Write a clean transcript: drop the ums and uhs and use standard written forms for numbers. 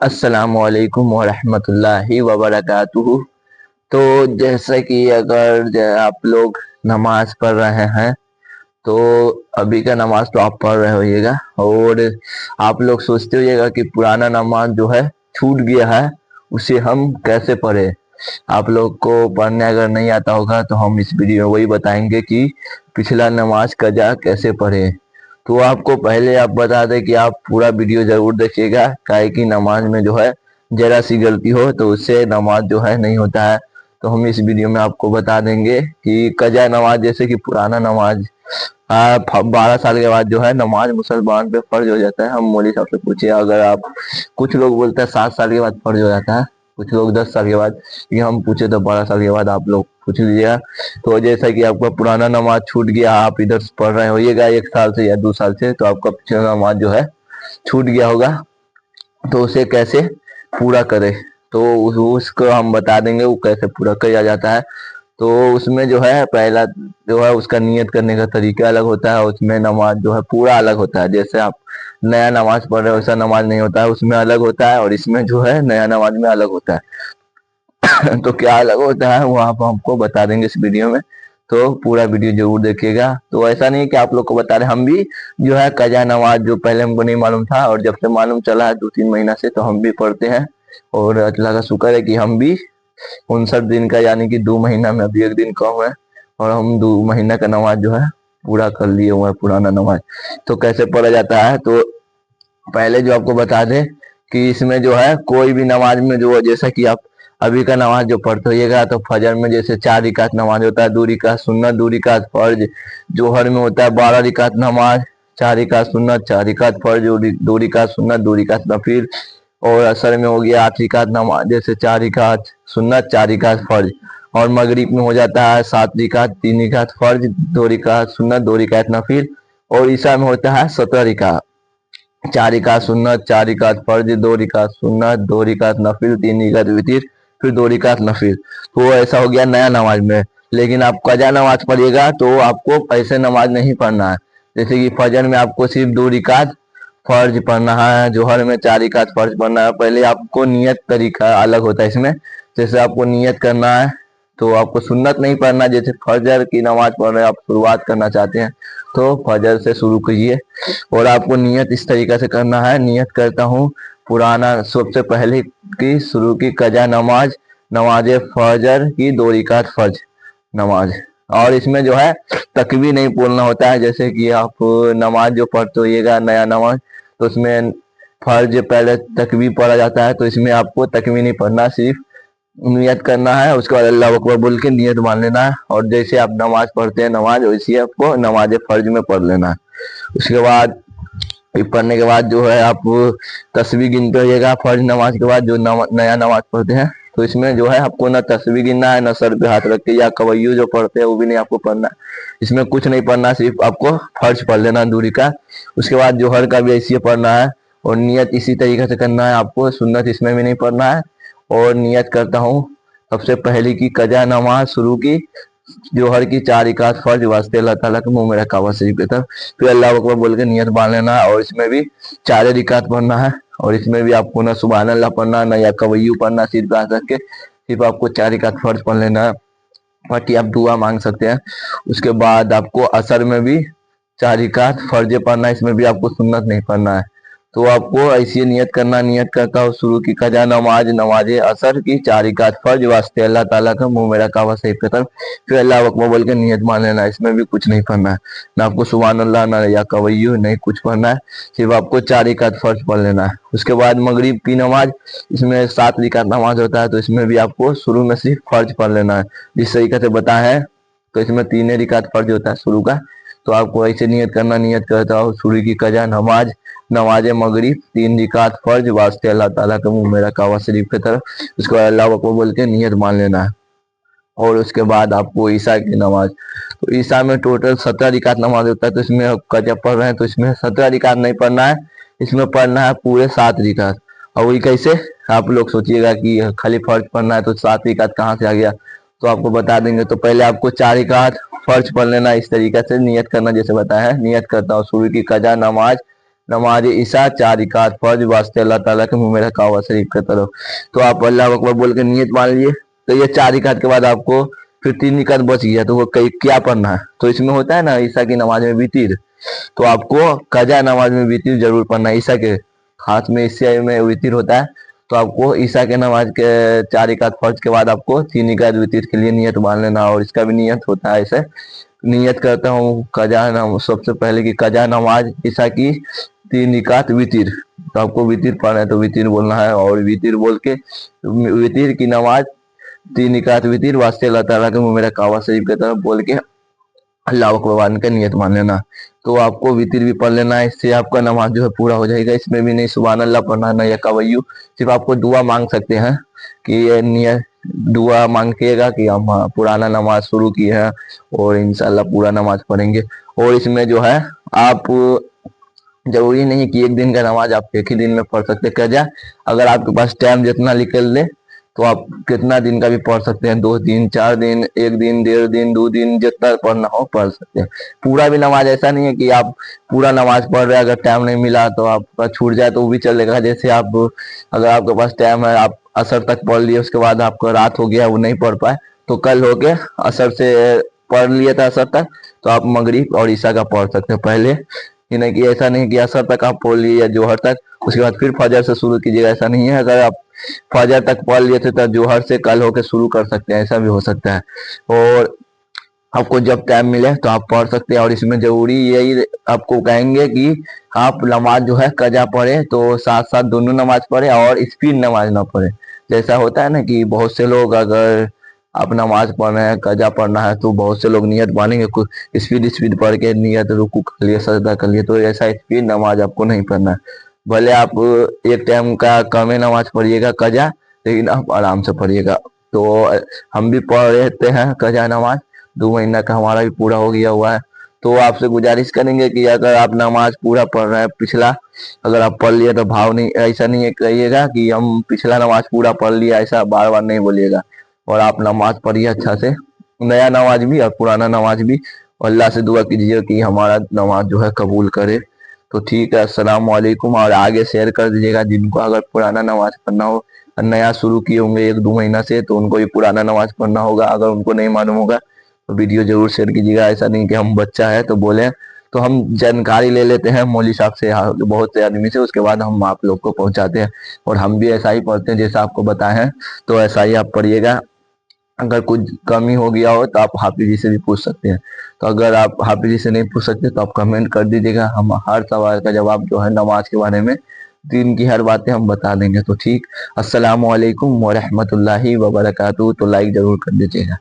अस्सलामुअलैकुम वरहमतुल्लाहि वबरकातुहू। तो जैसा कि अगर आप लोग नमाज पढ़ रहे हैं तो अभी का नमाज तो आप पढ़ रहे होइएगा और आप लोग सोचते होइएगा कि पुराना नमाज जो है छूट गया है, उसे हम कैसे पढ़े। आप लोग को पढ़ने अगर नहीं आता होगा तो हम इस वीडियो में वही बताएंगे कि पिछला नमाज कजा कैसे पढ़े। तो आपको पहले आप बता दें कि आप पूरा वीडियो जरूर देखिएगा, काहे कि नमाज में जो है जरा सी गलती हो तो उससे नमाज जो है नहीं होता है। तो हम इस वीडियो में आपको बता देंगे कि कजा नमाज, जैसे कि पुराना नमाज 12 साल के बाद जो है नमाज मुसलमान पे फर्ज हो जाता है। हम मौलवी साहब से पूछे, अगर आप, कुछ लोग बोलते हैं 7 साल के बाद फर्ज हो जाता है, कुछ लोग 10 साल के बाद, ये हम पूछे तो 12 साल के बाद आप लोग पूछ लीजिएगा। तो जैसा कि आपका पुराना नमाज छूट गया, आप इधर से पढ़ रहे होइएगा 1 साल से या 2 साल से, तो आपका पिछला नमाज जो है छूट गया होगा, तो उसे कैसे पूरा करें तो उसको हम बता देंगे वो कैसे पूरा किया जाता है। तो उसमें जो है पहला जो है उसका नियत करने का तरीका अलग होता है, उसमें नमाज जो है पूरा अलग होता है। जैसे आप नया नमाज पढ़ रहे हो वैसा नमाज नहीं होता है, उसमें अलग होता है, और इसमें जो है नया नमाज में अलग होता है। तो क्या अलग होता है वो आप हमको बता देंगे इस वीडियो में, तो पूरा वीडियो जरूर देखिएगा। तो ऐसा नहीं कि आप लोग को बता रहे, हम भी जो है कजा नमाज जो पहले हमको नहीं मालूम था और जब से मालूम चला है 2-3 महीना से, तो हम भी पढ़ते हैं। और अल्लाह का शुक्र है कि हम भी 59 दिन का, यानी कि 2 महीना में अभी एक दिन कम है, और हम 2 महीना का नमाज जो है पूरा कर लिए हुए हैं, पुराना नमाज। तो कैसे पढ़ा जाता है, तो पहले जो आपको बता दें कि इसमें जो है कोई भी नमाज में जो, जैसा कि आप अभी का नमाज जो पढ़ते होइएगा, तो फजर में जैसे 4 रिकात नमाज होता है, 2 रिकात सुन्नत, 2 रिकात फर्ज। जोहर में होता है 12 रिकात नमाज, 4 रिकात सुन्नत, 4 रिकात फर्ज, 2 रिकात सुन्नत, 2 रिकात नफिल। और असर में हो गया 8 रिकात नमाज, जैसे 4 रिकात सुन्नत, 4 रिकात फर्ज। और मगरिब में हो जाता है 7 रिकात, 3 रिकात फर्ज, 2 रिकात सुन्नत, 2 रिकात नफिल। और ईशा में होता है 17 रिकात, 4 रिकात सुन्नत, 4 रिकात फर्ज, 2 रिकात सुन्नत, 2 रिकात नफिल, 3 रिकात वितिर, फिर 2 रिकात नफिल। तो ऐसा हो गया नया नमाज में। लेकिन आप कजा नमाज पढ़िएगा तो आपको ऐसे नमाज नहीं पढ़ना है। जैसे कि फजर में आपको सिर्फ 2 रिकात फर्ज पढ़ना है, जोहर में 4 रिकात फर्ज पढ़ना है। पहले आपको नियत तरीका अलग होता है इसमें। जैसे आपको नियत करना है तो आपको सुन्नत नहीं पढ़ना, जैसे फजर की नमाज पढ़ रहे हैं, आप शुरुआत करना चाहते हैं तो फजर से शुरू कीजिए। और आपको नियत इस तरीका से करना है, नियत करता हूँ पुराना सबसे पहले की शुरू की कजा नमाज, नमाज फजर की 2 रिकात फर्ज नमाज। और इसमें जो है तकबीर नहीं बोलना होता है। जैसे कि आप नमाज जो पढ़ते होइएगा नया नमाज, तो उसमें फर्ज पहले तकबीर पढ़ा जाता है, तो इसमें आपको तकबीर नहीं पढ़ना, सिर्फ नियत करना है। उसके बाद अल्लाह अकबर बोल के नियत मान लेना है, और जैसे आप नमाज पढ़ते हैं नमाज, वैसे आपको नमाज फर्ज में पढ़ लेना है। उसके बाद पढ़ने के बाद जो है आप तस्बीह गिनते होइएगा फर्ज नमाज के बाद, जो नया नमाज पढ़ते हैं। तो इसमें जो है आपको ना तस्बीह गिनना है, ना सर पे हाथ रख के, या कवैयू जो पढ़ते हैं वो भी नहीं आपको पढ़ना है। इसमें कुछ नहीं पढ़ना, सिर्फ आपको फर्ज पढ़ लेना दूरी का। उसके बाद जोहर का भी ऐसे पढ़ना है, और नियत इसी तरीके से करना है आपको, सुन्नत इसमें भी नहीं पढ़ना है। और नियत करता हूँ सबसे पहले की कजा नमाज शुरू की, जोहर की 4 रिकात फर्ज वास्ते अल्लाह ताला के मुंह में रखा हुआ शरीफ की तरफ, फिर अल्लाह अकबर बोल के नियत बांध लेना है। और इसमें भी 4 रिकात पढ़ना है, और इसमें भी आपको ना सुबहान अल्लाह पढ़ना है, ना या कवैयू पढ़ना, सिर पे हाथ रख के सिर्फ आपको 4 रिकात फर्ज पढ़ लेना है। बाकी आप दुआ मांग सकते हैं। उसके बाद आपको असर में भी 4 रिकात फर्ज पढ़ना है, इसमें भी आपको सुन्नत नहीं पढ़ना है। तो आपको ऐसी नियत करना, नियत करता हूँ शुरू की कजा नमाज, नमाज असर की 4 रिकात फर्ज वास्ते अल्लाह ताला का मुंह में रखा हुआ सही तरफ, फिर अल्लाह अकबर बोल के नियत मान लेना है। इसमें भी कुछ नहीं पढ़ना है, ना आपको सुभान अल्लाह, ना या कवैयू, नहीं कुछ पढ़ना है, सिर्फ आपको 4 रिकात फर्ज पढ़ लेना है। उसके बाद मगरिब की नमाज, इसमें 7 रिकात नमाज होता है, तो इसमें भी आपको शुरू में सिर्फ फर्ज पढ़ लेना है जिस तरीके से बताया है। तो इसमें 3 रिकात फर्ज होता है शुरू का। तो आपको ऐसे नियत करना, नियत करता हूँ शुरू की कजा नमाज, नमाज मगरिब 3 रिकात फर्ज वास्ते अल्लाह ताला का मुंह में रखा हुआ शरीफ की तरफ। उसके बाद अल्लाह अकबर बोल के नियत मान लेना है। और उसके बाद आपको ईशा की नमाज, तो ईशा में टोटल 17 रिकात नमाज होता है, तो इसमें जब पढ़ रहे हैं तो इसमें 17 रिकात नहीं पढ़ना है, इसमें पढ़ना है पूरे 7 रिकात। और वही कैसे, आप लोग सोचिएगा कि खाली फर्ज पढ़ना है तो 7 रिकात कहाँ से आ गया, तो आपको बता देंगे। तो पहले आपको 4 रिकात फर्ज पढ़ लेना, इस तरीके से नियत करना जैसे बताया है। नियत करता हूँ शुरू की कजा नमाज, नमाज ईशा 4 रिकात फर्ज वास्ते अल्लाह ताला के मुंह में कावा शरीफ की तरफ। तो आप अल्लाह अकबर बोल के नियत मान लीजिए। तो ये 4 रिकात के बाद आपको फिर 3 रिकात बच गया, तो वो कई क्या पढ़ना है। तो इसमें होता है ना ईशा की नमाज में वितिर, तो आपको कजा नमाज में वितिर जरूर पढ़ना है। ईशा के हाथ में ईशा में वितिर होता है, तो आपको ईशा के नमाज के 4 रिकात फर्ज के बाद आपको 3 रिकात वितिर के लिए नियत मान लेना। और इसका भी नियत होता है ऐसे, नियत करता हूँ कजा नमाज सबसे पहले की कजा नमाज ईशा की 3 रिकात वितिर। तो आपको वितिर पढ़ना है तो वितिर बोलना है, और वितिर बोल के वितिर की नमाज 3 रिकात वितिर वास्ते अल्लाह ताला के मुंह में कावा शरीफ की तरफ बोल के अल्लाह अकबर का नियत मान लेना। तो आपको वितिर भी पढ़ लेना है, इससे आपका नमाज जो है पूरा हो जाएगा। इसमें भी नहीं सुभान अल्लाह पढ़ना है ना या कवैयू, सिर्फ आपको दुआ मांग सकते हैं कि ये नियत दुआ मांगिएगा कि हम पुराना नमाज शुरू किए हैं और इंशाल्लाह पूरा नमाज पढ़ेंगे। और इसमें जो है आप जरूरी नहीं कि एक दिन का नमाज आप एक ही दिन में पढ़ सकते कजा। अगर आपके पास टाइम जितना निकल ले तो आप कितना दिन का भी पढ़ सकते हैं, 2 दिन 4 दिन 1 दिन 1.5 दिन 2 दिन जितना पढ़ना हो पढ़ सकते हैं। पूरा भी नमाज ऐसा नहीं है कि आप पूरा नमाज पढ़ रहे हैं, अगर टाइम नहीं मिला तो आपका छूट जाए तो वो भी चलेगा। जैसे आप अगर आपके पास टाइम है, आप असर तक पढ़ लिए, उसके बाद आपका रात हो गया वो नहीं पढ़ पाए, तो कल हो के असर से पढ़ लिए था असर तक, तो आप मगरिब और ईशा का पढ़ सकते हैं पहले। ये नहीं कि ऐसा नहीं कि असर तक आप पढ़ लिए या जोहर तक, उसके बाद फिर फजर से शुरू कीजिएगा, ऐसा नहीं है। अगर आप फजर तक पढ़ लिए थे तो जोहर से कल होके शुरू कर सकते हैं, ऐसा भी हो सकता है। और आपको जब टाइम मिले तो आप पढ़ सकते हैं। और इसमें जरूरी यही आपको कहेंगे कि आप नमाज जो है कजा पढ़े तो साथ साथ दोनों नमाज पढ़े और स्पीड नमाज ना पढ़े। जैसा होता है ना कि बहुत से लोग अगर आप नमाज पढ़ रहे हैं कजा पढ़ना है तो बहुत से लोग नियत मानेंगे स्पीड स्पीड पढ़ के नियत रुकू कर लिए सजदा कर लिए, तो ऐसा स्पीड नमाज आपको नहीं पढ़ना है। भले आप एक टाइम का कम नमाज पढ़िएगा कजा, लेकिन आप आराम से पढ़िएगा। तो हम भी पढ़ रहते हैं कजा नमाज, 2 महीना का हमारा भी पूरा हो गया हुआ है। तो आपसे गुजारिश करेंगे कि अगर आप नमाज पूरा पढ़ रहे हैं पिछला, अगर आप पढ़ लिए तो भाव नहीं, ऐसा नहीं कहिएगा कि हम पिछला नमाज पूरा पढ़ लिया, ऐसा बार बार नहीं बोलिएगा। और आप नमाज पढ़िए अच्छा से, नया नमाज भी और पुराना नमाज भी। और अल्लाह से दुआ कीजिए कि हमारा नमाज जो है कबूल करे। तो ठीक है, अस्सलाम वालेकुम। और आगे शेयर कर दीजिएगा जिनको अगर पुराना नमाज पढ़ना हो, नया शुरू किए होंगे 1-2 महीना से, तो उनको भी पुराना नमाज पढ़ना होगा। अगर उनको नहीं मालूम होगा तो वीडियो जरूर शेयर कीजिएगा। ऐसा नहीं कि हम बच्चा है तो बोले, तो हम जानकारी ले लेते हैं मौलवी साहब से, बहुत से आदमी से, उसके बाद हम आप लोग को पहुंचाते हैं। और हम भी ऐसा ही पढ़ते हैं जैसा आपको बताए हैं, तो ऐसा ही आप पढ़िएगा। अगर कुछ कमी हो गया हो तो आप हाफिज जी से भी पूछ सकते हैं। तो अगर आप हाफिज जी से नहीं पूछ सकते तो आप कमेंट कर दीजिएगा, हम हर सवाल का जवाब जो है नमाज के बारे में, दिन की हर बातें हम बता देंगे। तो ठीक, अस्सलाम वालेकुम व रहमतुल्लाहि व बरकातहू। तो लाइक जरूर कर दीजिएगा।